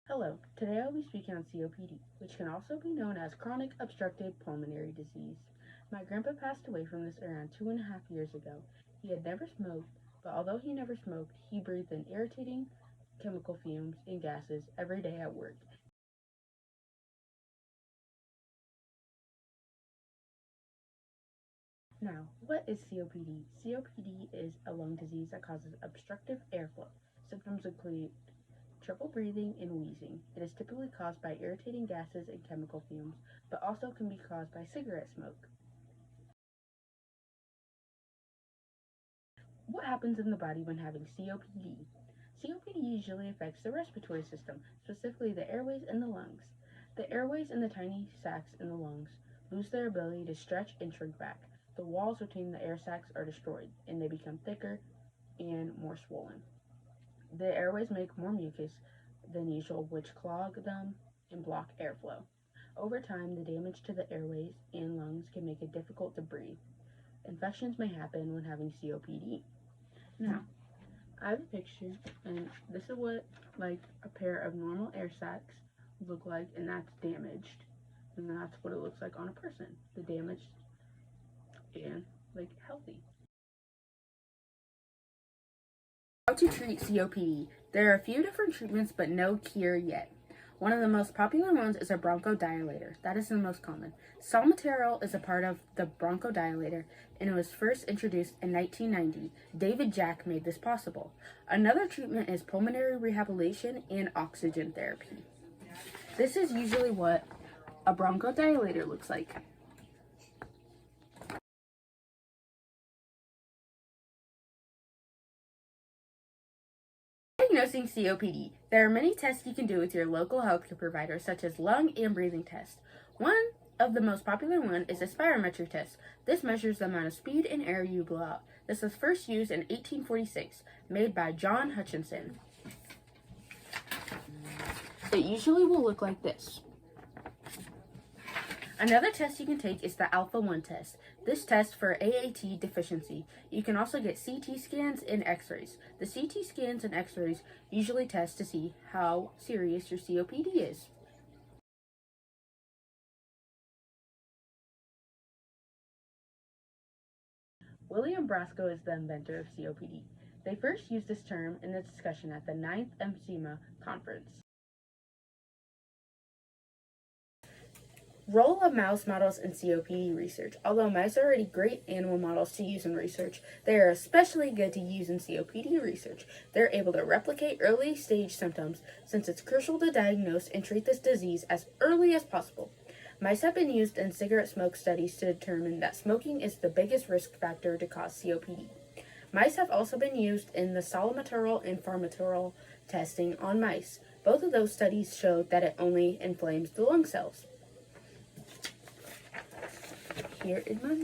Hello, today I'll be speaking on COPD, which can also be known as chronic obstructive pulmonary disease. My grandpa passed away from this around 2.5 years ago. He had never smoked, but although he never smoked, he breathed in irritating chemical fumes and gases every day at work. Now, what is COPD? COPD is a lung disease that causes obstructive airflow. Symptoms include trouble breathing and wheezing. It is typically caused by irritating gases and chemical fumes, but also can be caused by cigarette smoke. What happens in the body when having COPD? COPD usually affects the respiratory system, specifically the airways and the lungs. The airways and the tiny sacs in the lungs lose their ability to stretch and shrink back. The walls between the air sacs are destroyed, and they become thicker and more swollen. The airways make more mucus than usual, which clog them and block airflow. Over time, the damage to the airways and lungs can make it difficult to breathe. Infections may happen when having COPD. Now, I have a picture, and this is what like a pair of normal air sacs look like, and that's damaged. And that's what it looks like on a person. The damaged and like healthy. How to treat COPD. There are a few different treatments, but no cure yet. One of the most popular ones is a bronchodilator. That is the most common. Salmeterol is a part of the bronchodilator, and it was first introduced in 1990. David Jack made this possible. Another treatment is pulmonary rehabilitation and oxygen therapy. This is usually what a bronchodilator looks like. Diagnosing COPD. There are many tests you can do with your local healthcare provider, such as lung and breathing tests. One of the most popular one is a spirometry test. This measures the amount of speed in air you blow out. This was first used in 1846, made by John Hutchinson. It usually will look like this. Another test you can take is the Alpha-1 test. This tests for AAT deficiency. You can also get CT scans and x-rays. The CT scans and x-rays usually test to see how serious your COPD is. William Brasco is the inventor of COPD. They first used this term in a discussion at the 9th EMCIMA conference. Role of mouse models in COPD research. Although mice are already great animal models to use in research, they are especially good to use in COPD research. They're able to replicate early stage symptoms since it's crucial to diagnose and treat this disease as early as possible. Mice have been used in cigarette smoke studies to determine that smoking is the biggest risk factor to cause COPD. Mice have also been used in the salmeterol and formoterol testing on mice. Both of those studies showed that it only inflames the lung cells. Here is my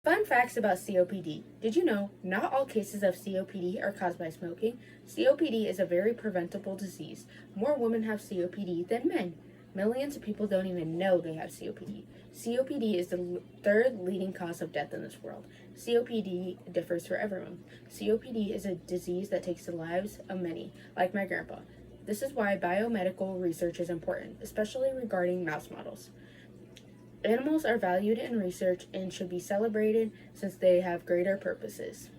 fun facts about COPD. Did you know not all cases of COPD are caused by smoking? COPD is a very preventable disease. More women have COPD than men. Millions of people don't even know they have COPD. COPD is the third leading cause of death in this world. COPD differs for everyone. COPD is a disease that takes the lives of many, like my grandpa. This is why biomedical research is important, especially regarding mouse models. Animals are valued in research and should be celebrated since they have greater purposes.